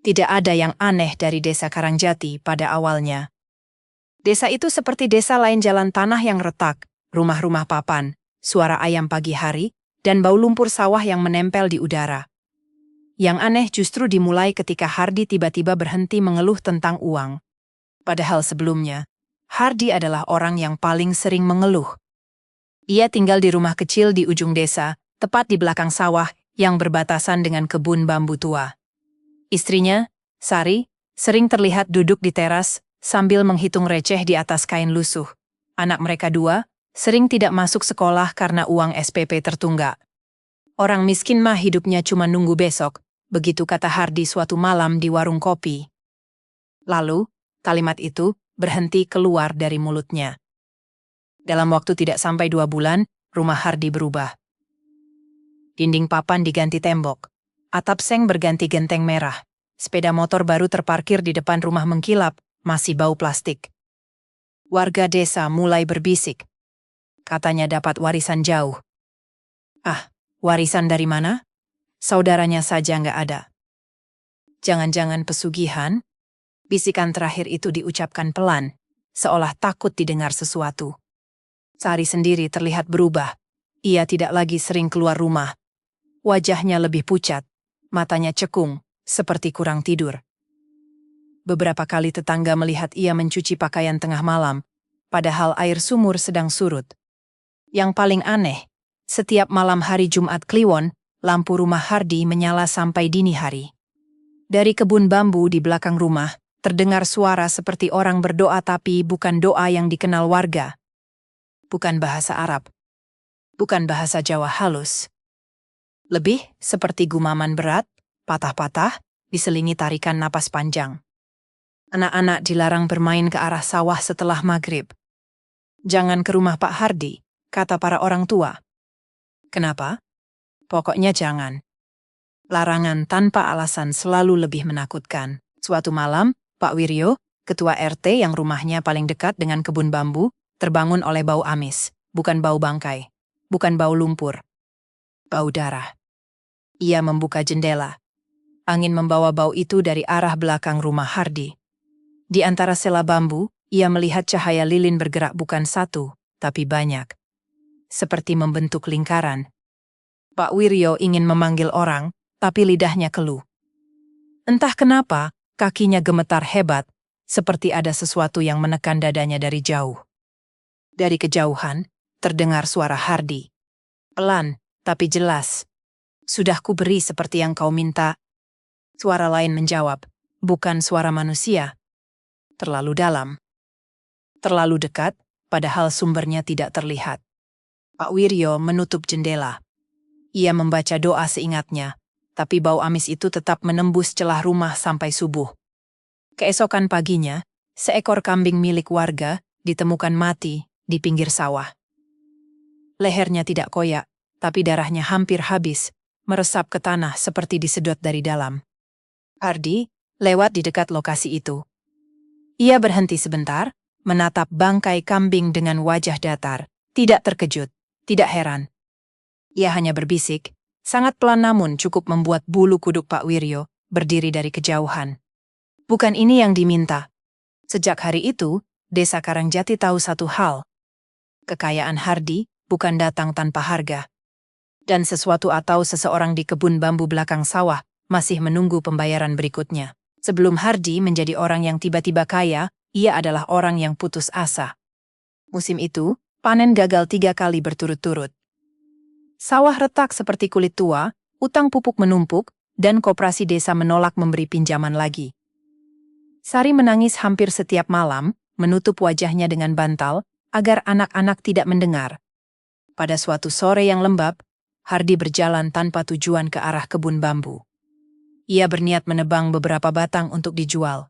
Tidak ada yang aneh dari desa Karangjati pada awalnya. Desa itu seperti desa lain, jalan tanah yang retak, rumah-rumah papan, suara ayam pagi hari, dan bau lumpur sawah yang menempel di udara. Yang aneh justru dimulai ketika Hardi tiba-tiba berhenti mengeluh tentang uang. Padahal sebelumnya, Hardi adalah orang yang paling sering mengeluh. Ia tinggal di rumah kecil di ujung desa, tepat di belakang sawah yang berbatasan dengan kebun bambu tua. Istrinya, Sari, sering terlihat duduk di teras sambil menghitung receh di atas kain lusuh. Anak mereka dua sering tidak masuk sekolah karena uang SPP tertunggak. Orang miskin mah hidupnya cuma nunggu besok, begitu kata Hardi suatu malam di warung kopi. Lalu, kalimat itu berhenti keluar dari mulutnya. Dalam waktu tidak sampai 2 bulan, rumah Hardi berubah. Dinding papan diganti tembok. Atap seng berganti genteng merah. Sepeda motor baru terparkir di depan rumah mengkilap, masih bau plastik. Warga desa mulai berbisik. Katanya dapat warisan jauh. Ah, warisan dari mana? Saudaranya saja nggak ada. Jangan-jangan pesugihan? Bisikan terakhir itu diucapkan pelan, seolah takut didengar sesuatu. Sari sendiri terlihat berubah. Ia tidak lagi sering keluar rumah. Wajahnya lebih pucat, matanya cekung, seperti kurang tidur. Beberapa kali tetangga melihat ia mencuci pakaian tengah malam, padahal air sumur sedang surut. Yang paling aneh, setiap malam hari Jumat Kliwon, lampu rumah Hardi menyala sampai dini hari. Dari kebun bambu di belakang rumah, terdengar suara seperti orang berdoa, tapi bukan doa yang dikenal warga. Bukan bahasa Arab. Bukan bahasa Jawa halus. Lebih seperti gumaman berat, patah-patah, diselingi tarikan napas panjang. Anak-anak dilarang bermain ke arah sawah setelah maghrib. Jangan ke rumah Pak Hardi, kata para orang tua. Kenapa? Pokoknya jangan. Larangan tanpa alasan selalu lebih menakutkan. Suatu malam, Pak Wiryo, ketua RT yang rumahnya paling dekat dengan kebun bambu, terbangun oleh bau amis. Bukan bau bangkai. Bukan bau lumpur. Bau darah. Ia membuka jendela. Angin membawa bau itu dari arah belakang rumah Hardi. Di antara sela bambu, ia melihat cahaya lilin bergerak, bukan satu, tapi banyak. Seperti membentuk lingkaran. Pak Wiryo ingin memanggil orang, tapi lidahnya keluh. Entah kenapa, kakinya gemetar hebat, seperti ada sesuatu yang menekan dadanya dari jauh. Dari kejauhan, terdengar suara Hardi. Pelan, tapi jelas. Sudah kuberi seperti yang kau minta. Suara lain menjawab, bukan suara manusia. Terlalu dalam. Terlalu dekat, padahal sumbernya tidak terlihat. Pak Wiryo menutup jendela. Ia membaca doa seingatnya, tapi bau amis itu tetap menembus celah rumah sampai subuh. Keesokan paginya, seekor kambing milik warga ditemukan mati di pinggir sawah. Lehernya tidak koyak, tapi darahnya hampir habis, meresap ke tanah seperti disedot dari dalam. Hardi lewat di dekat lokasi itu. Ia berhenti sebentar, menatap bangkai kambing dengan wajah datar, tidak terkejut, tidak heran. Ia hanya berbisik, sangat pelan namun cukup membuat bulu kuduk Pak Wiryo berdiri dari kejauhan. Bukan ini yang diminta. Sejak hari itu, desa Karangjati tahu satu hal. Kekayaan Hardi bukan datang tanpa harga. Dan sesuatu atau seseorang di kebun bambu belakang sawah masih menunggu pembayaran berikutnya. Sebelum Hardi menjadi orang yang tiba-tiba kaya, ia adalah orang yang putus asa. Musim itu, panen gagal 3 kali berturut-turut. Sawah retak seperti kulit tua, utang pupuk menumpuk, dan koperasi desa menolak memberi pinjaman lagi. Sari menangis hampir setiap malam, menutup wajahnya dengan bantal, agar anak-anak tidak mendengar. Pada suatu sore yang lembab, Hardi berjalan tanpa tujuan ke arah kebun bambu. Ia berniat menebang beberapa batang untuk dijual.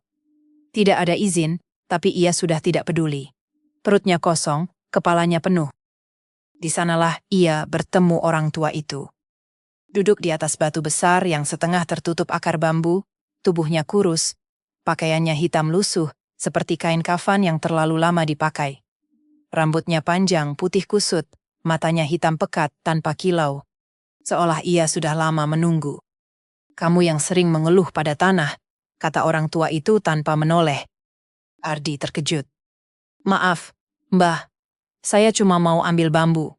Tidak ada izin, tapi ia sudah tidak peduli. Perutnya kosong, kepalanya penuh. Di sanalah ia bertemu orang tua itu. Duduk di atas batu besar yang setengah tertutup akar bambu, tubuhnya kurus, pakaiannya hitam lusuh, seperti kain kafan yang terlalu lama dipakai. Rambutnya panjang, putih kusut, matanya hitam pekat tanpa kilau. Seolah ia sudah lama menunggu. Kamu yang sering mengeluh pada tanah, kata orang tua itu tanpa menoleh. Hardi terkejut. Maaf, Mbah. Saya cuma mau ambil bambu.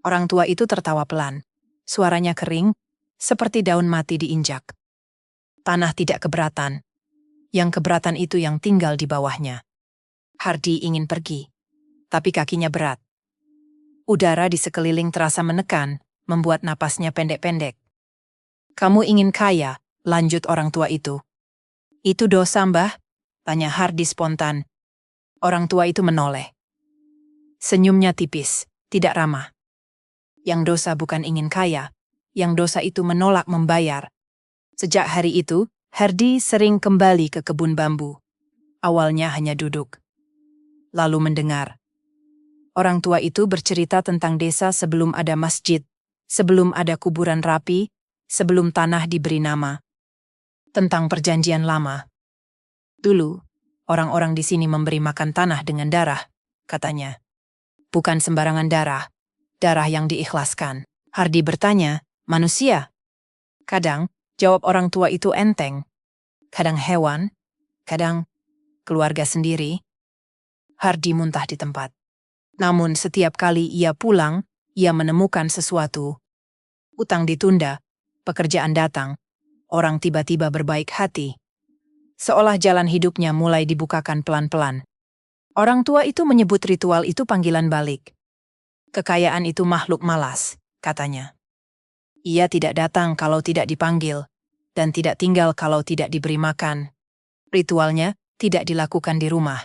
Orang tua itu tertawa pelan. Suaranya kering, seperti daun mati diinjak. Tanah tidak keberatan. Yang keberatan itu yang tinggal di bawahnya. Hardi ingin pergi, tapi kakinya berat. Udara di sekeliling terasa menekan, membuat napasnya pendek-pendek. Kamu ingin kaya, lanjut orang tua itu. Itu dosa, Mbah? Tanya Hardi spontan. Orang tua itu menoleh. Senyumnya tipis, tidak ramah. Yang dosa bukan ingin kaya, yang dosa itu menolak membayar. Sejak hari itu, Hardi sering kembali ke kebun bambu. Awalnya hanya duduk, lalu mendengar. Orang tua itu bercerita tentang desa sebelum ada masjid, sebelum ada kuburan rapi, sebelum tanah diberi nama. Tentang perjanjian lama. Dulu, orang-orang di sini memberi makan tanah dengan darah, katanya. Bukan sembarangan darah, darah yang diikhlaskan. Hardi bertanya, manusia? Kadang, jawab orang tua itu enteng. Kadang hewan, kadang keluarga sendiri. Hardi muntah di tempat. Namun setiap kali ia pulang, ia menemukan sesuatu. Utang ditunda, pekerjaan datang, orang tiba-tiba berbaik hati. Seolah jalan hidupnya mulai dibukakan pelan-pelan. Orang tua itu menyebut ritual itu panggilan balik. Kekayaan itu makhluk malas, katanya. Ia tidak datang kalau tidak dipanggil, dan tidak tinggal kalau tidak diberi makan. Ritualnya tidak dilakukan di rumah.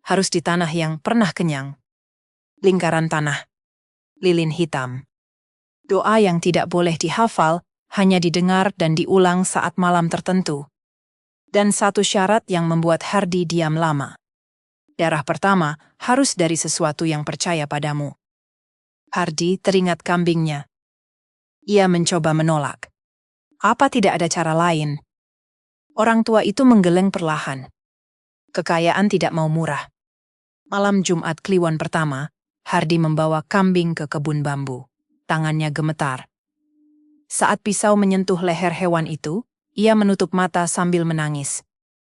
Harus di tanah yang pernah kenyang. Lingkaran tanah. Lilin hitam. Doa yang tidak boleh dihafal, hanya didengar dan diulang saat malam tertentu. Dan satu syarat yang membuat Hardi diam lama. Darah pertama harus dari sesuatu yang percaya padamu. Hardi teringat kambingnya. Ia mencoba menolak. Apa tidak ada cara lain? Orang tua itu menggeleng perlahan. Kekayaan tidak mau murah. Malam Jumat Kliwon pertama, Hardi membawa kambing ke kebun bambu. Tangannya gemetar. Saat pisau menyentuh leher hewan itu, ia menutup mata sambil menangis.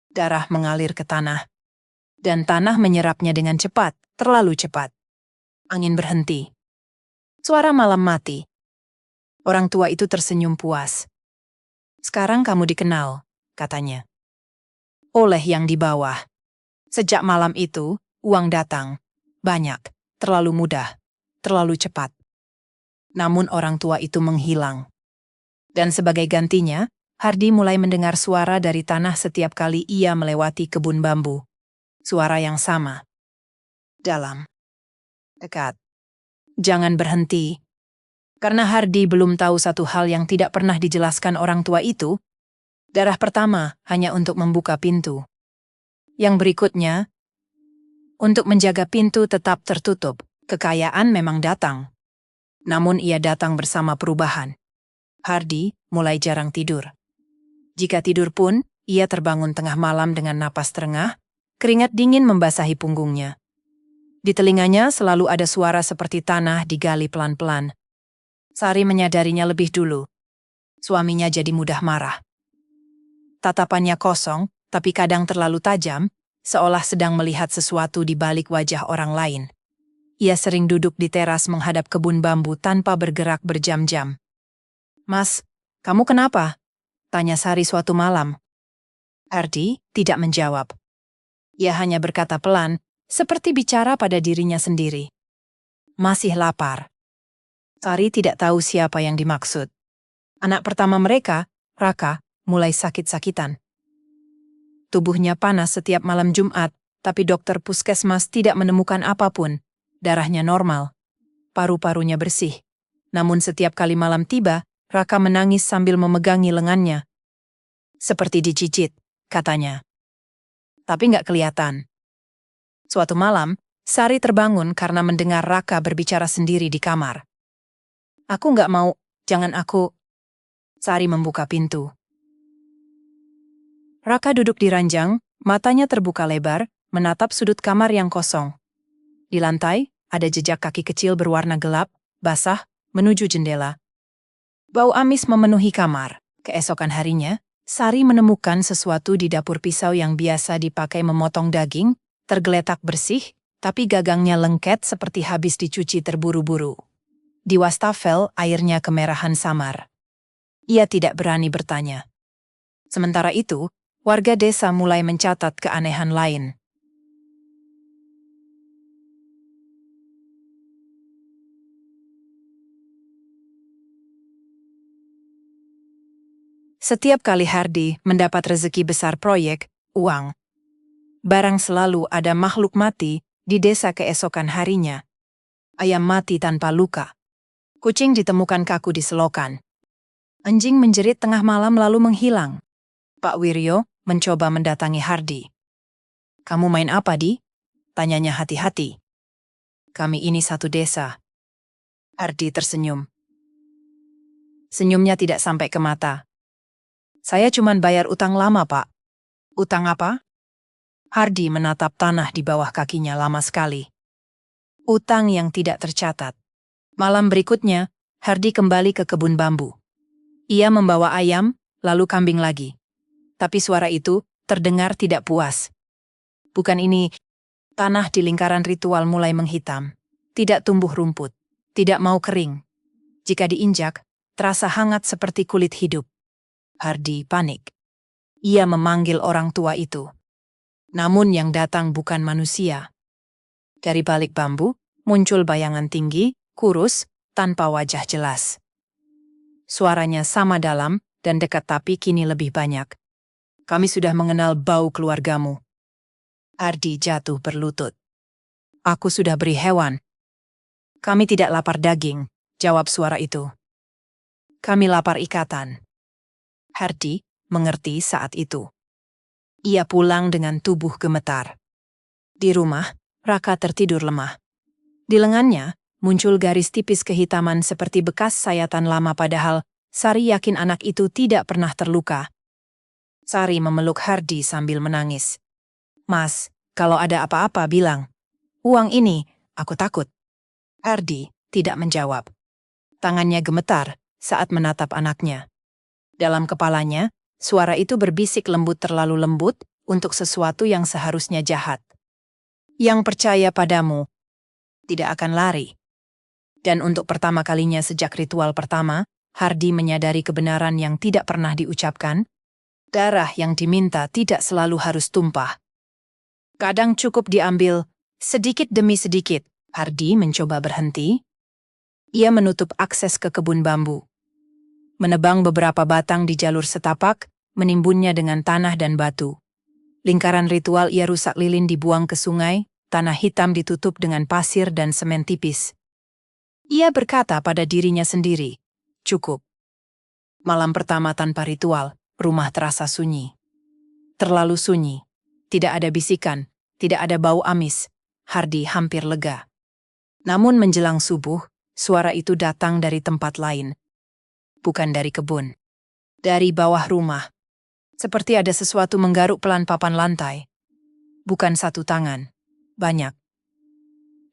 Darah mengalir ke tanah. Dan tanah menyerapnya dengan cepat, terlalu cepat. Angin berhenti. Suara malam mati. Orang tua itu tersenyum puas. Sekarang kamu dikenal, katanya. Oleh yang di bawah. Sejak malam itu, uang datang. Banyak, terlalu mudah, terlalu cepat. Namun orang tua itu menghilang. Dan sebagai gantinya, Hardi mulai mendengar suara dari tanah setiap kali ia melewati kebun bambu. Suara yang sama. Dalam. Dekat. Jangan berhenti. Karena Hardi belum tahu satu hal yang tidak pernah dijelaskan orang tua itu. Darah pertama hanya untuk membuka pintu. Yang berikutnya, untuk menjaga pintu tetap tertutup. Kekayaan memang datang. Namun ia datang bersama perubahan. Hardi mulai jarang tidur. Jika tidur pun, ia terbangun tengah malam dengan napas terengah. Keringat dingin membasahi punggungnya. Di telinganya selalu ada suara seperti tanah digali pelan-pelan. Sari menyadarinya lebih dulu. Suaminya jadi mudah marah. Tatapannya kosong, tapi kadang terlalu tajam, seolah sedang melihat sesuatu di balik wajah orang lain. Ia sering duduk di teras menghadap kebun bambu tanpa bergerak berjam-jam. Mas, kamu kenapa? Tanya Sari suatu malam. Hardi tidak menjawab. Ia hanya berkata pelan, seperti bicara pada dirinya sendiri. Masih lapar. Sari tidak tahu siapa yang dimaksud. Anak pertama mereka, Raka, mulai sakit-sakitan. Tubuhnya panas setiap malam Jumat, tapi dokter puskesmas tidak menemukan apapun. Darahnya normal. Paru-parunya bersih. Namun setiap kali malam tiba, Raka menangis sambil memegangi lengannya. Seperti dicicit, katanya. Tapi nggak kelihatan. Suatu malam, Sari terbangun karena mendengar Raka berbicara sendiri di kamar. Aku nggak mau, jangan aku. Sari membuka pintu. Raka duduk di ranjang, matanya terbuka lebar, menatap sudut kamar yang kosong. Di lantai, ada jejak kaki kecil berwarna gelap, basah, menuju jendela. Bau amis memenuhi kamar. Keesokan harinya, Sari menemukan sesuatu di dapur pisau yang biasa dipakai memotong daging, tergeletak bersih, tapi gagangnya lengket seperti habis dicuci terburu-buru. Di wastafel, airnya kemerahan samar. Ia tidak berani bertanya. Sementara itu, warga desa mulai mencatat keanehan lain. Setiap kali Hardy mendapat rezeki besar proyek, uang, barang selalu ada makhluk mati di desa keesokan harinya. Ayam mati tanpa luka. Kucing ditemukan kaku di selokan. Anjing menjerit tengah malam lalu menghilang. Pak Wiryo mencoba mendatangi Hardy. "Kamu main apa, Di?" tanyanya hati-hati. "Kami ini satu desa." Hardy tersenyum. Senyumnya tidak sampai ke mata. "Saya cuman bayar utang lama, Pak." "Utang apa?" Hardy menatap tanah di bawah kakinya lama sekali. Utang yang tidak tercatat. Malam berikutnya, Hardy kembali ke kebun bambu. Ia membawa ayam, lalu kambing lagi. Tapi suara itu terdengar tidak puas. "Bukan ini." Tanah di lingkaran ritual mulai menghitam. Tidak tumbuh rumput. Tidak mau kering. Jika diinjak, terasa hangat seperti kulit hidup. Hardy panik. Ia memanggil orang tua itu. Namun yang datang bukan manusia. Dari balik bambu, muncul bayangan tinggi, kurus, tanpa wajah jelas. Suaranya sama dalam dan dekat tapi kini lebih banyak. "Kami sudah mengenal bau keluargamu." Hardy jatuh berlutut. "Aku sudah beri hewan." "Kami tidak lapar daging," jawab suara itu. "Kami lapar ikatan." Hardy mengerti saat itu. Ia pulang dengan tubuh gemetar. Di rumah, Raka tertidur lemah. Di lengannya, muncul garis tipis kehitaman seperti bekas sayatan lama padahal Sari yakin anak itu tidak pernah terluka. Sari memeluk Hardy sambil menangis. "Mas, kalau ada apa-apa bilang. Uang ini, aku takut." Hardy tidak menjawab. Tangannya gemetar saat menatap anaknya. Dalam kepalanya, suara itu berbisik lembut terlalu lembut untuk sesuatu yang seharusnya jahat. "Yang percaya padamu tidak akan lari." Dan untuk pertama kalinya sejak ritual pertama, Hardy menyadari kebenaran yang tidak pernah diucapkan. Darah yang diminta tidak selalu harus tumpah. Kadang cukup diambil, sedikit demi sedikit. Hardy mencoba berhenti. Ia menutup akses ke kebun bambu. Menebang beberapa batang di jalur setapak, menimbunnya dengan tanah dan batu. Lingkaran ritual ia rusak lilin dibuang ke sungai, tanah hitam ditutup dengan pasir dan semen tipis. Ia berkata pada dirinya sendiri, "Cukup." Malam pertama tanpa ritual, rumah terasa sunyi. Terlalu sunyi. Tidak ada bisikan, tidak ada bau amis. Hardy hampir lega. Namun menjelang subuh, suara itu datang dari tempat lain. Bukan dari kebun. Dari bawah rumah. Seperti ada sesuatu menggaruk pelan papan lantai. Bukan satu tangan. Banyak.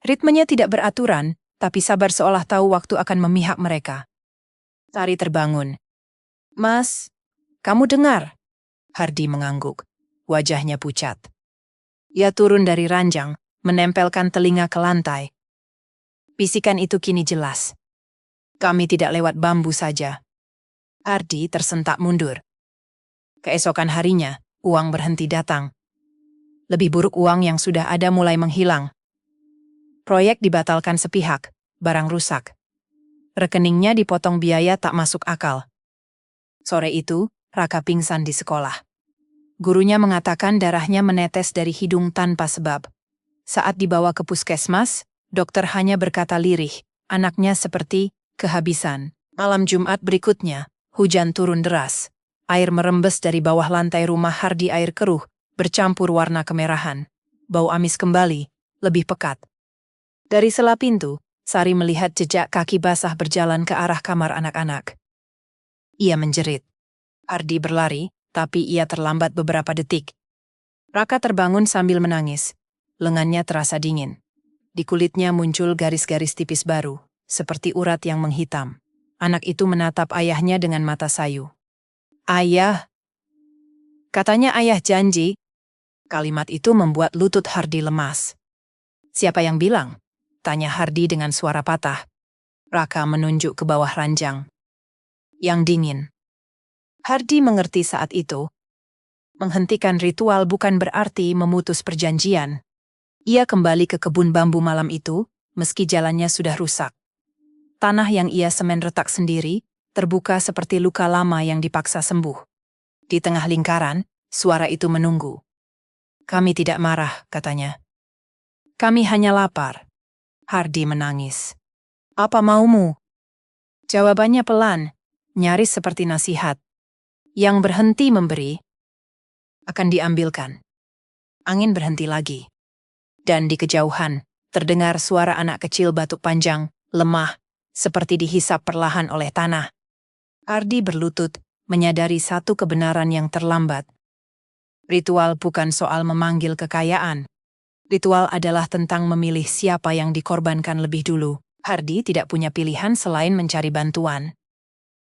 Ritmenya tidak beraturan, tapi sabar seolah tahu waktu akan memihak mereka. Sari terbangun. "Mas, kamu dengar?" Hardy mengangguk. Wajahnya pucat. Ia turun dari ranjang, menempelkan telinga ke lantai. Bisikan itu kini jelas. "Kami tidak lewat bambu saja." Hardy tersentak mundur. Keesokan harinya, uang berhenti datang. Lebih buruk, uang yang sudah ada mulai menghilang. Proyek dibatalkan sepihak, barang rusak. Rekeningnya dipotong biaya tak masuk akal. Sore itu, Raka pingsan di sekolah. Gurunya mengatakan darahnya menetes dari hidung tanpa sebab. Saat dibawa ke puskesmas, dokter hanya berkata lirih, anaknya seperti kehabisan. Malam Jumat berikutnya, hujan turun deras. Air merembes dari bawah lantai rumah Hardy, air keruh, bercampur warna kemerahan. Bau amis kembali, lebih pekat. Dari sela pintu, Sari melihat jejak kaki basah berjalan ke arah kamar anak-anak. Ia menjerit. Hardy berlari, tapi ia terlambat beberapa detik. Raka terbangun sambil menangis. Lengannya terasa dingin. Di kulitnya muncul garis-garis tipis baru, seperti urat yang menghitam. Anak itu menatap ayahnya dengan mata sayu. "Ayah." Katanya ayah janji. Kalimat itu membuat lutut Hardy lemas. Siapa yang bilang? Tanya Hardy dengan suara patah. Raka menunjuk ke bawah ranjang. Yang dingin. Hardy mengerti saat itu. Menghentikan ritual bukan berarti memutus perjanjian. Ia kembali ke kebun bambu malam itu, meski jalannya sudah rusak. Tanah yang ia semen retak sendiri, terbuka seperti luka lama yang dipaksa sembuh. Di tengah lingkaran, suara itu menunggu. Kami tidak marah, katanya. Kami hanya lapar. Hardy menangis. Apa maumu? Jawabannya pelan, nyaris seperti nasihat. Yang berhenti memberi, akan diambilkan. Angin berhenti lagi. Dan di kejauhan, terdengar suara anak kecil batuk panjang, lemah, seperti dihisap perlahan oleh tanah. Hardy berlutut, menyadari satu kebenaran yang terlambat. Ritual bukan soal memanggil kekayaan. Ritual adalah tentang memilih siapa yang dikorbankan lebih dulu. Hardy tidak punya pilihan selain mencari bantuan.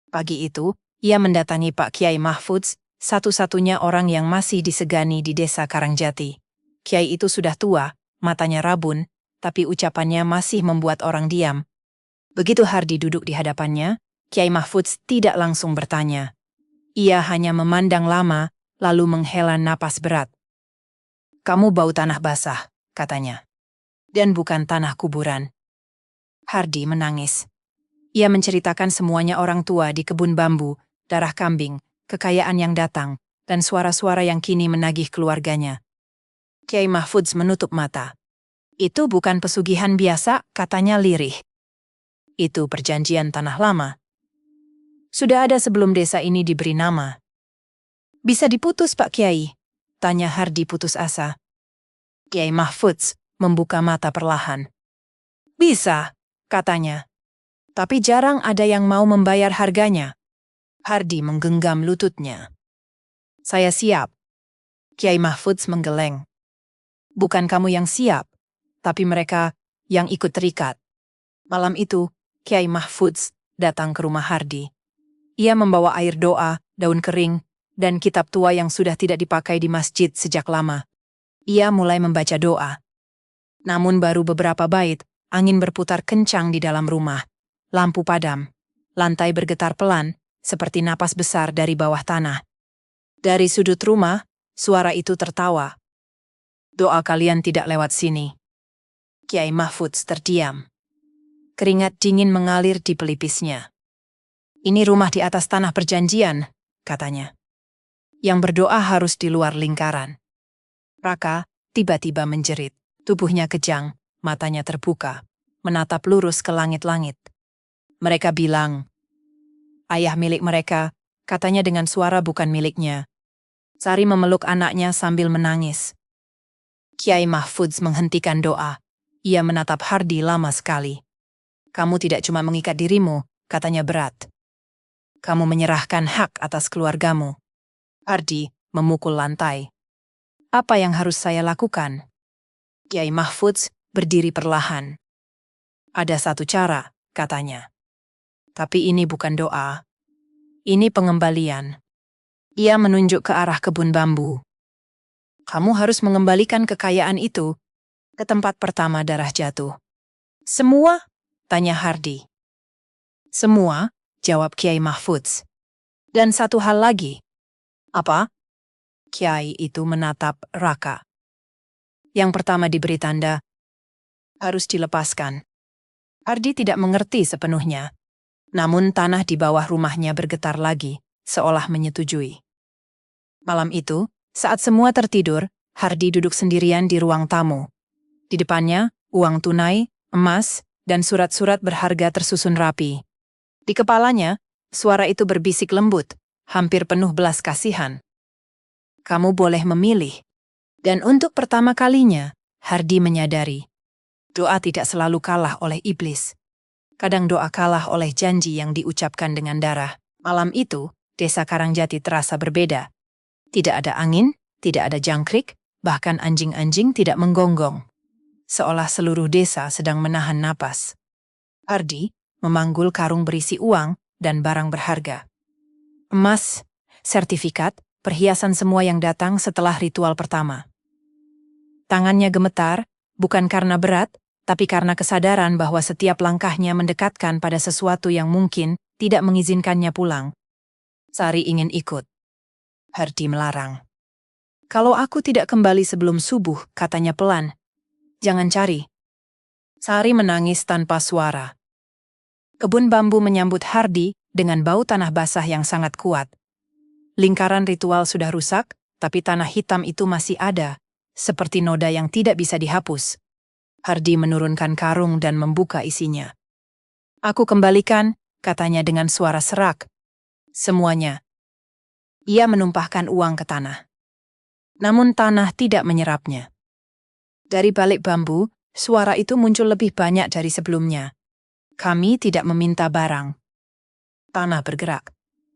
Pagi itu, ia mendatangi Pak Kiai Mahfudz, satu-satunya orang yang masih disegani di desa Karangjati. Kiai itu sudah tua, matanya rabun, tapi ucapannya masih membuat orang diam. Begitu Hardy duduk di hadapannya, Kiai Mahfudz tidak langsung bertanya. Ia hanya memandang lama, lalu menghela napas berat. Kamu bau tanah basah, katanya. Dan bukan tanah kuburan. Hardy menangis. Ia menceritakan semuanya orang tua di kebun bambu, darah kambing, kekayaan yang datang, dan suara-suara yang kini menagih keluarganya. Kiai Mahfudz menutup mata. Itu bukan pesugihan biasa, katanya lirih. Itu perjanjian tanah lama. Sudah ada sebelum desa ini diberi nama. Bisa diputus, Pak Kiai? Tanya Hardy putus asa. Kiai Mahfudz membuka mata perlahan. Bisa, katanya. Tapi jarang ada yang mau membayar harganya. Hardy menggenggam lututnya. Saya siap. Kiai Mahfudz menggeleng. Bukan kamu yang siap, tapi mereka yang ikut terikat. Malam itu, Kiai Mahfudz datang ke rumah Hardy. Ia membawa air doa, daun kering, dan kitab tua yang sudah tidak dipakai di masjid sejak lama. Ia mulai membaca doa. Namun baru beberapa bait, angin berputar kencang di dalam rumah. Lampu padam. Lantai bergetar pelan, seperti napas besar dari bawah tanah. Dari sudut rumah, suara itu tertawa. Doa kalian tidak lewat sini. Kiai Mahfudz terdiam. Keringat dingin mengalir di pelipisnya. Ini rumah di atas tanah perjanjian, katanya. Yang berdoa harus di luar lingkaran. Raka tiba-tiba menjerit. Tubuhnya kejang, matanya terbuka, menatap lurus ke langit-langit. Mereka bilang, ayah milik mereka, katanya dengan suara bukan miliknya. Sari memeluk anaknya sambil menangis. Kiai Mahfudz menghentikan doa. Ia menatap Hardy lama sekali. Kamu tidak cuma mengikat dirimu, katanya berat. Kamu menyerahkan hak atas keluargamu. Hardy memukul lantai. Apa yang harus saya lakukan? Kiai Mahfudz berdiri perlahan. Ada satu cara, katanya. Tapi ini bukan doa. Ini pengembalian. Ia menunjuk ke arah kebun bambu. Kamu harus mengembalikan kekayaan itu ke tempat pertama darah jatuh. Semua? Tanya Hardy. Semua, jawab Kiai Mahfudz. Dan satu hal lagi. Apa? Kiai itu menatap Raka. Yang pertama diberi tanda, harus dilepaskan. Hardy tidak mengerti sepenuhnya. Namun tanah di bawah rumahnya bergetar lagi, seolah menyetujui. Malam itu, saat semua tertidur, Hardy duduk sendirian di ruang tamu. Di depannya, uang tunai, emas, dan surat-surat berharga tersusun rapi. Di kepalanya, suara itu berbisik lembut, hampir penuh belas kasihan. Kamu boleh memilih. Dan untuk pertama kalinya, Hardy menyadari, doa tidak selalu kalah oleh iblis. Kadang doa kalah oleh janji yang diucapkan dengan darah. Malam itu, desa Karangjati terasa berbeda. Tidak ada angin, tidak ada jangkrik, bahkan anjing-anjing tidak menggonggong. Seolah seluruh desa sedang menahan napas. Hardy memanggul karung berisi uang dan barang berharga. Emas, sertifikat, perhiasan semua yang datang setelah ritual pertama. Tangannya gemetar, bukan karena berat, tapi karena kesadaran bahwa setiap langkahnya mendekatkan pada sesuatu yang mungkin tidak mengizinkannya pulang. Sari ingin ikut. Hardi melarang. "Kalau aku tidak kembali sebelum subuh," katanya pelan, "jangan cari." Sari menangis tanpa suara. Kebun bambu menyambut Hardi dengan bau tanah basah yang sangat kuat. Lingkaran ritual sudah rusak, tapi tanah hitam itu masih ada, seperti noda yang tidak bisa dihapus. Hardi menurunkan karung dan membuka isinya. "Aku kembalikan," katanya dengan suara serak. "Semuanya." Ia menumpahkan uang ke tanah. Namun tanah tidak menyerapnya. Dari balik bambu, suara itu muncul lebih banyak dari sebelumnya. "Kami tidak meminta barang." Tanah bergerak.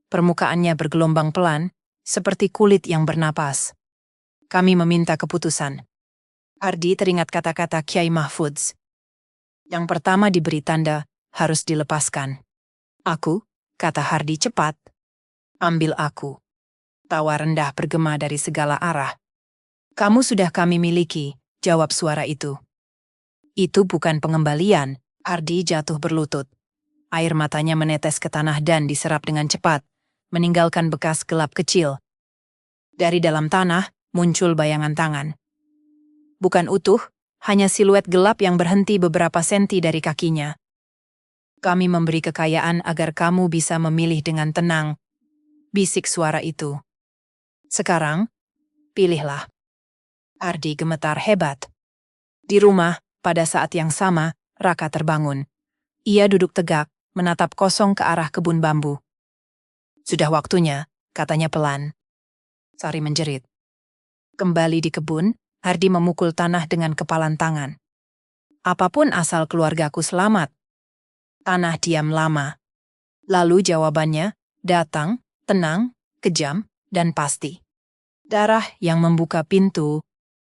Permukaannya bergelombang pelan, seperti kulit yang bernapas. "Kami meminta keputusan." Hardi teringat kata-kata Kiai Mahfudz. Yang pertama diberi tanda, harus dilepaskan. "Aku," kata Hardi cepat. "Ambil aku." Tawa rendah bergema dari segala arah. "Kamu sudah kami miliki," jawab suara itu. "Itu bukan pengembalian." Hardi jatuh berlutut. Air matanya menetes ke tanah dan diserap dengan cepat, meninggalkan bekas gelap kecil. Dari dalam tanah, muncul bayangan tangan. Bukan utuh, hanya siluet gelap yang berhenti beberapa senti dari kakinya. "Kami memberi kekayaan agar kamu bisa memilih dengan tenang," bisik suara itu. "Sekarang, pilihlah." Hardi gemetar hebat. Di rumah, pada saat yang sama, Raka terbangun. Ia duduk tegak, menatap kosong ke arah kebun bambu. "Sudah waktunya," katanya pelan. Sari menjerit. Kembali di kebun, Hardi memukul tanah dengan kepalan tangan. "Apapun asal keluargaku selamat." Tanah diam lama. Lalu jawabannya datang, tenang, kejam, dan pasti. Darah yang membuka pintu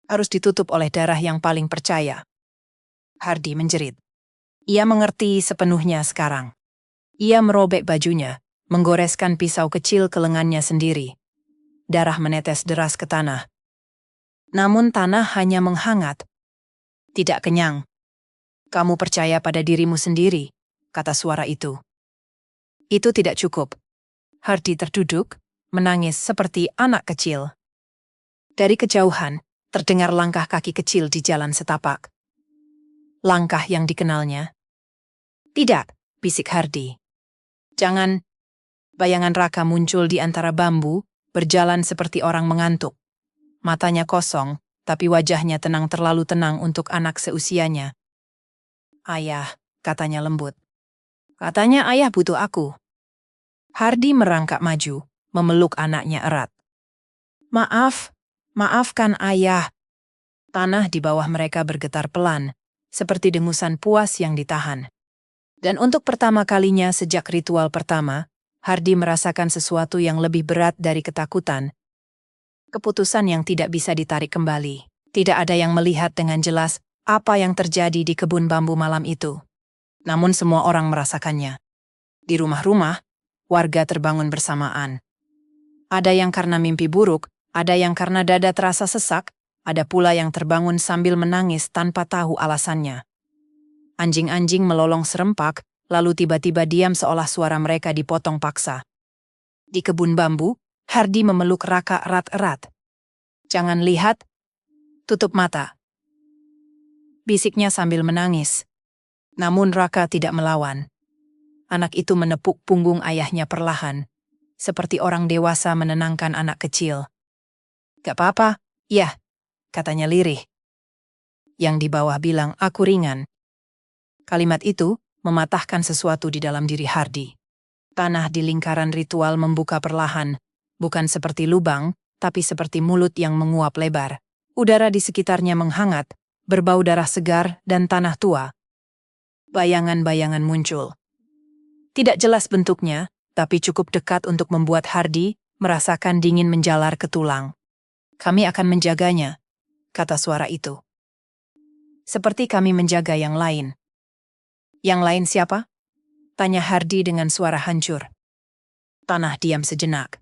harus ditutup oleh darah yang paling percaya. Hardi menjerit. Ia mengerti sepenuhnya sekarang. Ia merobek bajunya, menggoreskan pisau kecil ke lengannya sendiri. Darah menetes deras ke tanah. Namun tanah hanya menghangat. "Tidak kenyang." "Kamu percaya pada dirimu sendiri," kata suara itu. Itu tidak cukup. Hardi terduduk, menangis seperti anak kecil. Dari kejauhan, terdengar langkah kaki kecil di jalan setapak. Langkah yang dikenalnya. "Tidak," bisik Hardi. "Jangan." Bayangan Raka muncul di antara bambu, berjalan seperti orang mengantuk. Matanya kosong, tapi wajahnya tenang, terlalu tenang untuk anak seusianya. "Ayah," katanya lembut. "Katanya ayah butuh aku." Hardi merangkak maju, memeluk anaknya erat. Maafkan ayah." Tanah di bawah mereka bergetar pelan, seperti dengusan puas yang ditahan. Dan untuk pertama kalinya sejak ritual pertama, Hardi merasakan sesuatu yang lebih berat dari ketakutan. Keputusan yang tidak bisa ditarik kembali. Tidak ada yang melihat dengan jelas apa yang terjadi di kebun bambu malam itu. Namun semua orang merasakannya. Di rumah-rumah, warga terbangun bersamaan. Ada yang karena mimpi buruk, ada yang karena dada terasa sesak, ada pula yang terbangun sambil menangis tanpa tahu alasannya. Anjing-anjing melolong serempak, lalu tiba-tiba diam seolah suara mereka dipotong paksa. Di kebun bambu, Hardi memeluk Raka erat-erat. "Jangan lihat, tutup mata," bisiknya sambil menangis. Namun Raka tidak melawan. Anak itu menepuk punggung ayahnya perlahan, seperti orang dewasa menenangkan anak kecil. "Gak apa-apa, ya," katanya lirih. Yang di bawah bilang, "Aku ringan." Kalimat itu mematahkan sesuatu di dalam diri Hardi. Tanah di lingkaran ritual membuka perlahan, bukan seperti lubang, tapi seperti mulut yang menguap lebar. Udara di sekitarnya menghangat, berbau darah segar dan tanah tua. Bayangan-bayangan muncul. Tidak jelas bentuknya, tapi cukup dekat untuk membuat Hardi merasakan dingin menjalar ke tulang. "Kami akan menjaganya," kata suara itu. "Seperti kami menjaga yang lain." "Yang lain siapa?" tanya Hardi dengan suara hancur. Tanah diam sejenak.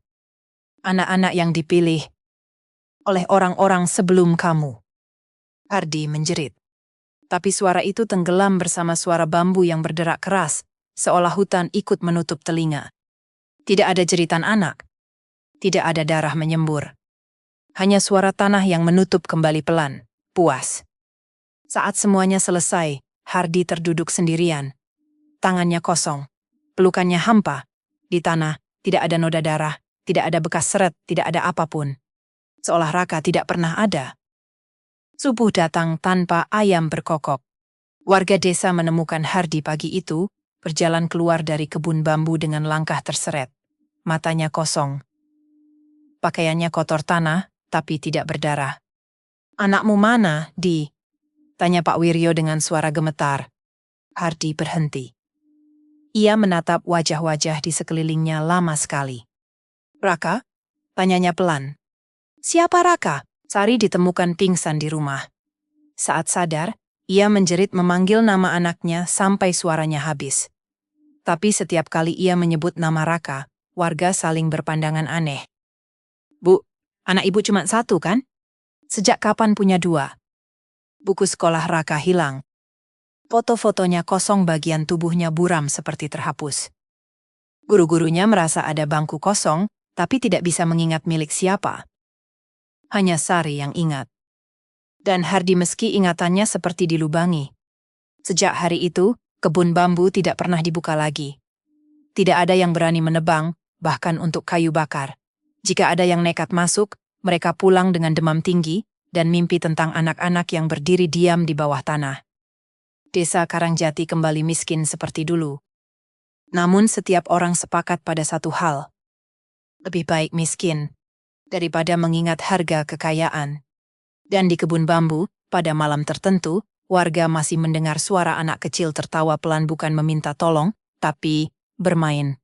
Anak-anak yang dipilih oleh orang-orang sebelum kamu. Hardy menjerit. Tapi suara itu tenggelam bersama suara bambu yang berderak keras, seolah hutan ikut menutup telinga. Tidak ada jeritan anak. Tidak ada darah menyembur. Hanya suara tanah yang menutup kembali pelan, puas. Saat semuanya selesai, Hardy terduduk sendirian. Tangannya kosong. Pelukannya hampa. Di tanah, tidak ada noda darah, tidak ada bekas seret, tidak ada apapun. Seolah Raka tidak pernah ada. Subuh datang tanpa ayam berkokok. Warga desa menemukan Hardy pagi itu, berjalan keluar dari kebun bambu dengan langkah terseret. Matanya kosong. Pakaiannya kotor tanah, tapi tidak berdarah. "Anakmu mana, Di?" tanya Pak Wiryo dengan suara gemetar. Hardy berhenti. Ia menatap wajah-wajah di sekelilingnya lama sekali. "Raka?" tanyanya pelan. "Siapa Raka?" Sari ditemukan pingsan di rumah. Saat sadar, ia menjerit memanggil nama anaknya sampai suaranya habis. Tapi setiap kali ia menyebut nama Raka, warga saling berpandangan aneh. "Bu, anak ibu cuma satu kan? Sejak kapan punya dua?" Buku sekolah Raka hilang. Foto-fotonya kosong, bagian tubuhnya buram seperti terhapus. Guru-gurunya merasa ada bangku kosong, tapi tidak bisa mengingat milik siapa. Hanya Sari yang ingat. Dan Hardy meski ingatannya seperti dilubangi. Sejak hari itu, kebun bambu tidak pernah dibuka lagi. Tidak ada yang berani menebang, bahkan untuk kayu bakar. Jika ada yang nekat masuk, mereka pulang dengan demam tinggi dan mimpi tentang anak-anak yang berdiri diam di bawah tanah. Desa Karangjati kembali miskin seperti dulu. Namun setiap orang sepakat pada satu hal. Lebih baik miskin daripada mengingat harga kekayaan. Dan di kebun bambu, pada malam tertentu, warga masih mendengar suara anak kecil tertawa pelan, bukan meminta tolong, tapi bermain.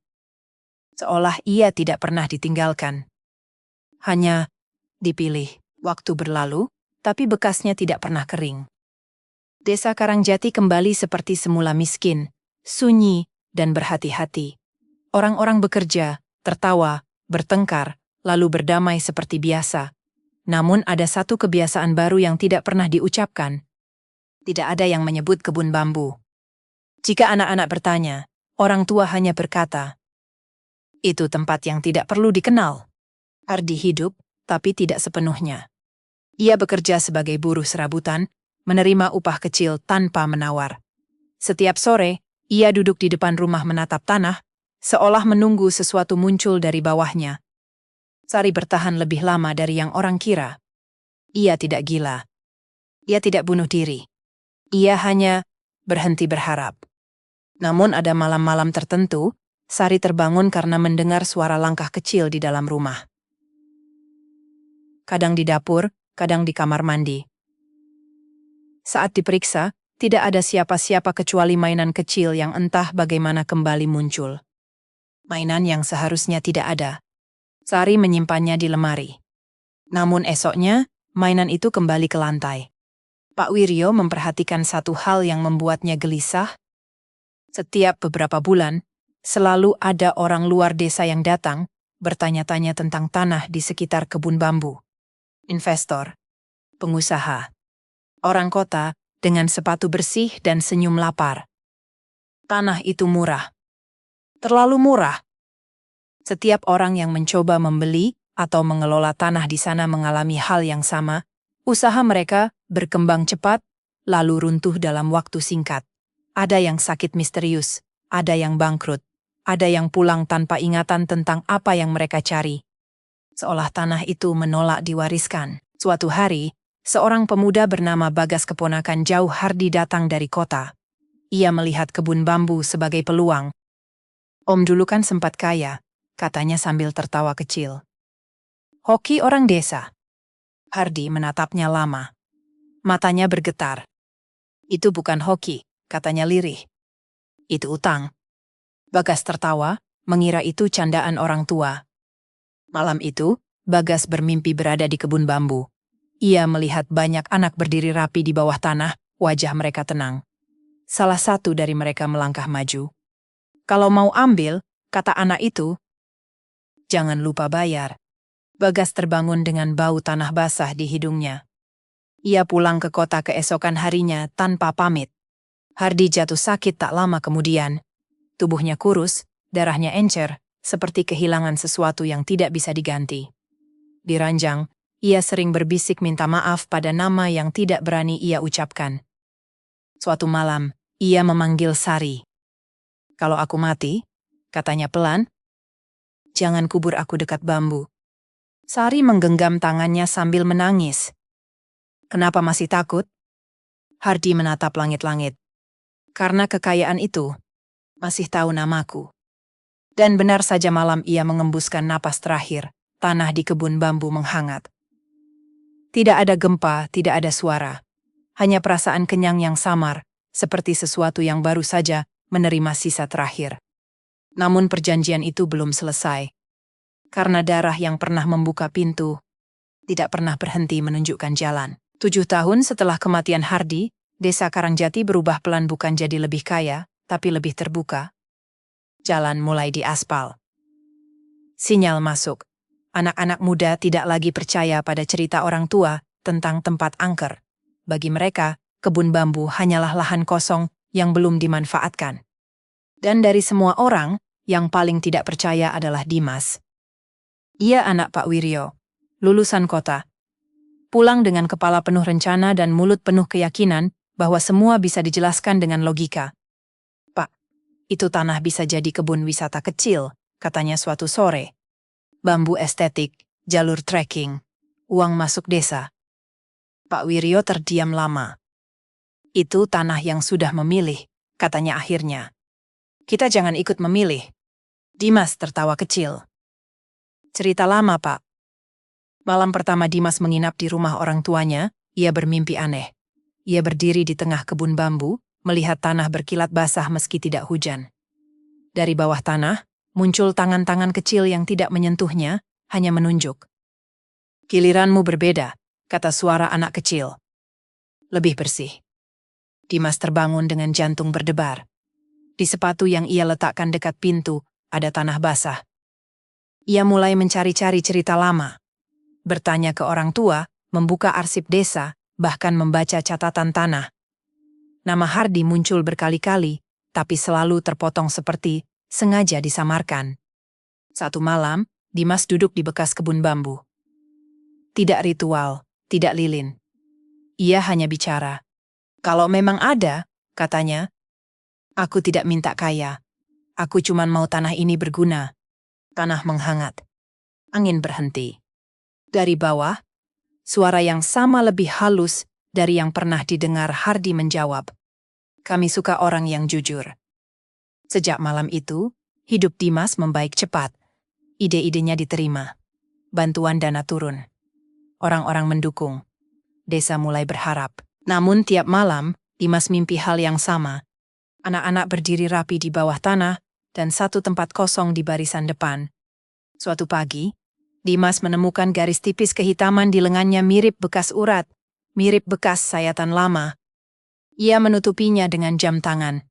Seolah ia tidak pernah ditinggalkan. Hanya dipilih. Waktu berlalu, tapi bekasnya tidak pernah kering. Desa Karangjati kembali seperti semula, miskin, sunyi, dan berhati-hati. Orang-orang bekerja, tertawa, bertengkar, lalu berdamai seperti biasa. Namun ada satu kebiasaan baru yang tidak pernah diucapkan. Tidak ada yang menyebut kebun bambu. Jika anak-anak bertanya, orang tua hanya berkata, "Itu tempat yang tidak perlu dikenal." Hardy hidup, tapi tidak sepenuhnya. Ia bekerja sebagai buruh serabutan, menerima upah kecil tanpa menawar. Setiap sore, ia duduk di depan rumah menatap tanah, seolah menunggu sesuatu muncul dari bawahnya. Sari bertahan lebih lama dari yang orang kira. Ia tidak gila. Ia tidak bunuh diri. Ia hanya berhenti berharap. Namun ada malam-malam tertentu, Sari terbangun karena mendengar suara langkah kecil di dalam rumah. Kadang di dapur, kadang di kamar mandi. Saat diperiksa, tidak ada siapa-siapa kecuali mainan kecil yang entah bagaimana kembali muncul. Mainan yang seharusnya tidak ada. Sari menyimpannya di lemari. Namun esoknya, mainan itu kembali ke lantai. Pak Wiryo memperhatikan satu hal yang membuatnya gelisah. Setiap beberapa bulan, selalu ada orang luar desa yang datang, bertanya-tanya tentang tanah di sekitar kebun bambu. Investor, pengusaha, orang kota dengan sepatu bersih dan senyum lapar. Tanah itu murah. Terlalu murah. Setiap orang yang mencoba membeli atau mengelola tanah di sana mengalami hal yang sama. Usaha mereka berkembang cepat, lalu runtuh dalam waktu singkat. Ada yang sakit misterius, ada yang bangkrut, ada yang pulang tanpa ingatan tentang apa yang mereka cari. Seolah tanah itu menolak diwariskan. Suatu hari, seorang pemuda bernama Bagas, keponakan jauh Hardy, datang dari kota. Ia melihat kebun bambu sebagai peluang. "Om dulu kan sempat kaya," katanya sambil tertawa kecil. "Hoki orang desa." Hardy menatapnya lama. Matanya bergetar. "Itu bukan hoki," katanya lirih. "Itu utang." Bagas tertawa, mengira itu candaan orang tua. Malam itu, Bagas bermimpi berada di kebun bambu. Ia melihat banyak anak berdiri rapi di bawah tanah, wajah mereka tenang. Salah satu dari mereka melangkah maju. "Kalau mau ambil," kata anak itu, "jangan lupa bayar." Bagas terbangun dengan bau tanah basah di hidungnya. Ia pulang ke kota keesokan harinya tanpa pamit. Hardi jatuh sakit tak lama kemudian. Tubuhnya kurus, darahnya encer, seperti kehilangan sesuatu yang tidak bisa diganti. Di ranjang, ia sering berbisik minta maaf pada nama yang tidak berani ia ucapkan. Suatu malam, ia memanggil Sari. "Kalau aku mati," katanya pelan, "jangan kubur aku dekat bambu." Sari menggenggam tangannya sambil menangis. "Kenapa masih takut?" Hardi menatap langit-langit. "Karena kekayaan itu masih tahu namaku." Dan benar saja malam ia mengembuskan napas terakhir, tanah di kebun bambu menghangat. Tidak ada gempa, tidak ada suara. Hanya perasaan kenyang yang samar, seperti sesuatu yang baru saja menerima sisa terakhir. Namun perjanjian itu belum selesai. Karena darah yang pernah membuka pintu, tidak pernah berhenti menunjukkan jalan. 7 tahun setelah kematian Hardi, desa Karangjati berubah pelan, bukan jadi lebih kaya, tapi lebih terbuka. Jalan mulai diaspal. Sinyal masuk. Anak-anak muda tidak lagi percaya pada cerita orang tua tentang tempat angker. Bagi mereka, kebun bambu hanyalah lahan kosong yang belum dimanfaatkan. Dan dari semua orang, yang paling tidak percaya adalah Dimas. Ia anak Pak Wiryo, lulusan kota. Pulang dengan kepala penuh rencana dan mulut penuh keyakinan bahwa semua bisa dijelaskan dengan logika. "Pak, itu tanah bisa jadi kebun wisata kecil," katanya suatu sore. "Bambu estetik, jalur trekking, uang masuk desa." Pak Wiryo terdiam lama. "Itu tanah yang sudah memilih," katanya akhirnya. "Kita jangan ikut memilih." Dimas tertawa kecil. "Cerita lama, Pak." Malam pertama Dimas menginap di rumah orang tuanya, ia bermimpi aneh. Ia berdiri di tengah kebun bambu, melihat tanah berkilat basah meski tidak hujan. Dari bawah tanah, muncul tangan-tangan kecil yang tidak menyentuhnya, hanya menunjuk. "Giliranmu berbeda," kata suara anak kecil. "Lebih bersih." Dimas terbangun dengan jantung berdebar. Di sepatu yang ia letakkan dekat pintu, ada tanah basah. Ia mulai mencari-cari cerita lama. Bertanya ke orang tua, membuka arsip desa, bahkan membaca catatan tanah. Nama Hardi muncul berkali-kali, tapi selalu terpotong seperti sengaja disamarkan. Satu malam, Dimas duduk di bekas kebun bambu. Tidak ritual, tidak lilin. Ia hanya bicara. "Kalau memang ada," katanya, "aku tidak minta kaya. Aku cuma mau tanah ini berguna." Tanah menghangat. Angin berhenti. Dari bawah, suara yang sama lebih halus dari yang pernah didengar Hardi menjawab, "Kami suka orang yang jujur." Sejak malam itu, hidup Dimas membaik cepat. Ide-idenya diterima. Bantuan dana turun. Orang-orang mendukung. Desa mulai berharap. Namun tiap malam, Dimas mimpi hal yang sama. Anak-anak berdiri rapi di bawah tanah, dan satu tempat kosong di barisan depan. Suatu pagi, Dimas menemukan garis tipis kehitaman di lengannya mirip bekas urat, mirip bekas sayatan lama. Ia menutupinya dengan jam tangan.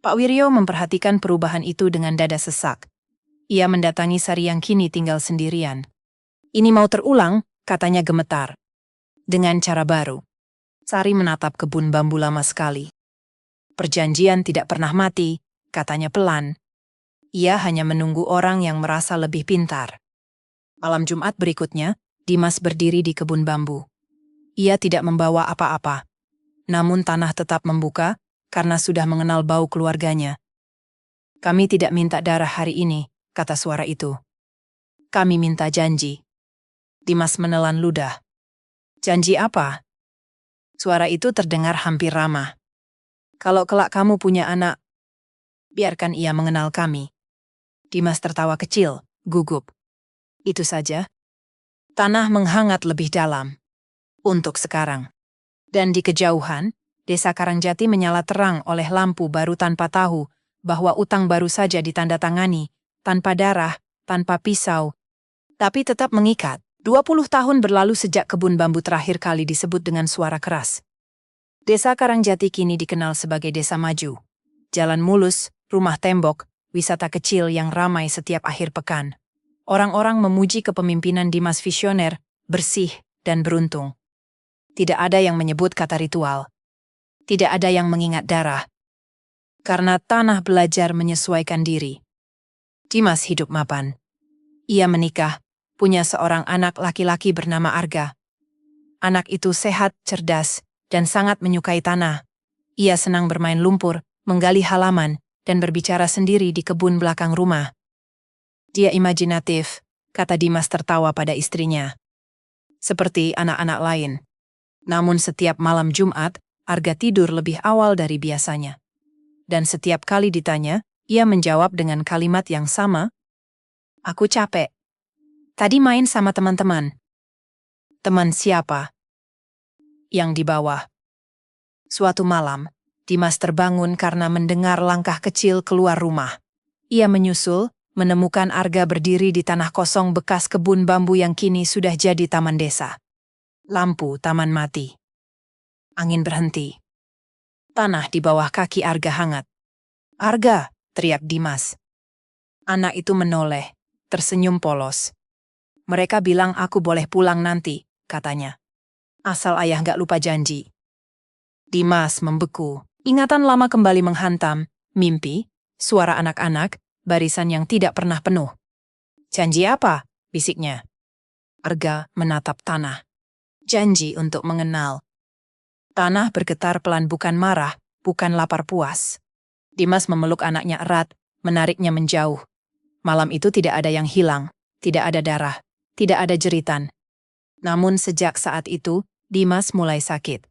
Pak Wiryo memperhatikan perubahan itu dengan dada sesak. Ia mendatangi Sari yang kini tinggal sendirian. "Ini mau terulang," katanya gemetar. "Dengan cara baru." Sari menatap kebun bambu lama sekali. "Perjanjian tidak pernah mati," katanya pelan. Ia hanya menunggu orang yang merasa lebih pintar. Malam Jumat berikutnya, Dimas berdiri di kebun bambu. Ia tidak membawa apa-apa. Namun tanah tetap membuka, karena sudah mengenal bau keluarganya. "Kami tidak minta darah hari ini," kata suara itu. "Kami minta janji." Dimas menelan ludah. "Janji apa?" Suara itu terdengar hampir ramah. "Kalau kelak kamu punya anak, biarkan ia mengenal kami." Dimas tertawa kecil, gugup. "Itu saja?" Tanah menghangat lebih dalam. Untuk sekarang. Dan di kejauhan, desa Karangjati menyala terang oleh lampu baru tanpa tahu bahwa utang baru saja ditandatangani, tanpa darah, tanpa pisau, tapi tetap mengikat. 20 tahun berlalu sejak kebun bambu terakhir kali disebut dengan suara keras. Desa Karangjati kini dikenal sebagai desa maju. Jalan mulus, rumah tembok, wisata kecil yang ramai setiap akhir pekan. Orang-orang memuji kepemimpinan Dimas visioner, bersih, dan beruntung. Tidak ada yang menyebut kata ritual. Tidak ada yang mengingat darah. Karena tanah belajar menyesuaikan diri. Dimas hidup mapan. Ia menikah, punya seorang anak laki-laki bernama Arga. Anak itu sehat, cerdas, dan sangat menyukai tanah. Ia senang bermain lumpur, menggali halaman, dan berbicara sendiri di kebun belakang rumah. Dia imajinatif, kata Dimas tertawa pada istrinya. Seperti anak-anak lain. Namun setiap malam Jumat, Arga tidur lebih awal dari biasanya. Dan setiap kali ditanya, ia menjawab dengan kalimat yang sama, "Aku capek. Tadi main sama teman-teman." Teman siapa? Yang di bawah. Suatu malam, Dimas terbangun karena mendengar langkah kecil keluar rumah. Ia menyusul, menemukan Arga berdiri di tanah kosong bekas kebun bambu yang kini sudah jadi taman desa. Lampu taman mati. Angin berhenti. Tanah di bawah kaki Arga hangat. "Arga!" teriak Dimas. Anak itu menoleh, tersenyum polos. "Mereka bilang aku boleh pulang nanti," katanya. "Asal ayah gak lupa janji." Dimas membeku. Ingatan lama kembali menghantam, mimpi, suara anak-anak, barisan yang tidak pernah penuh. "Janji apa?" bisiknya. Arga menatap tanah. Janji untuk mengenal. Tanah bergetar pelan, bukan marah, bukan lapar puas. Dimas memeluk anaknya erat, menariknya menjauh. Malam itu tidak ada yang hilang, tidak ada darah, tidak ada jeritan. Namun sejak saat itu, Dimas mulai sakit.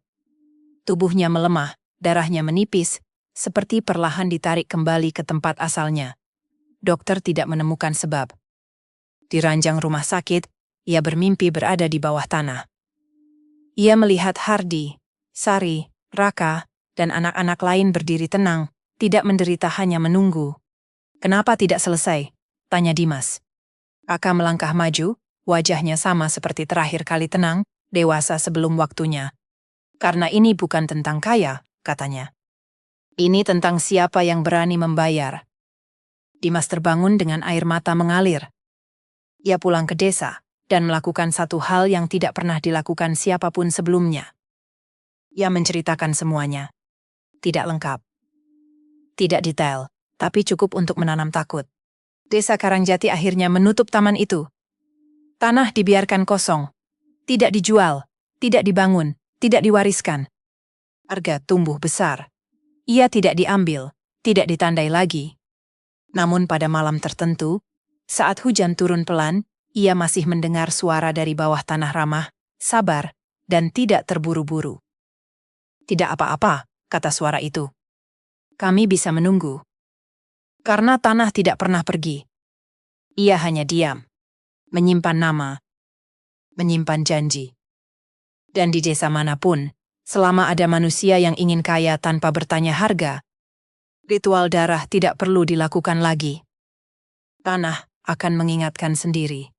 Tubuhnya melemah, darahnya menipis, seperti perlahan ditarik kembali ke tempat asalnya. Dokter tidak menemukan sebab. Di ranjang rumah sakit, ia bermimpi berada di bawah tanah. Ia melihat Hardi, Sari, Raka, dan anak-anak lain berdiri tenang, tidak menderita, hanya menunggu. "Kenapa tidak selesai?" tanya Dimas. Raka melangkah maju, wajahnya sama seperti terakhir kali, tenang, dewasa sebelum waktunya. "Karena ini bukan tentang kaya," katanya. "Ini tentang siapa yang berani membayar." Dimas terbangun dengan air mata mengalir. Ia pulang ke desa dan melakukan satu hal yang tidak pernah dilakukan siapapun sebelumnya. Ia menceritakan semuanya. Tidak lengkap. Tidak detail, tapi cukup untuk menanam takut. Desa Karangjati akhirnya menutup taman itu. Tanah dibiarkan kosong. Tidak dijual, tidak dibangun, tidak diwariskan. Arga tumbuh besar. Ia tidak diambil, tidak ditandai lagi. Namun pada malam tertentu, saat hujan turun pelan, ia masih mendengar suara dari bawah tanah ramah, sabar, dan tidak terburu-buru. "Tidak apa-apa," kata suara itu. "Kami bisa menunggu." Karena tanah tidak pernah pergi. Ia hanya diam, menyimpan nama, menyimpan janji. Dan di desa manapun, selama ada manusia yang ingin kaya tanpa bertanya harga, ritual darah tidak perlu dilakukan lagi. Tanah akan mengingatkan sendiri.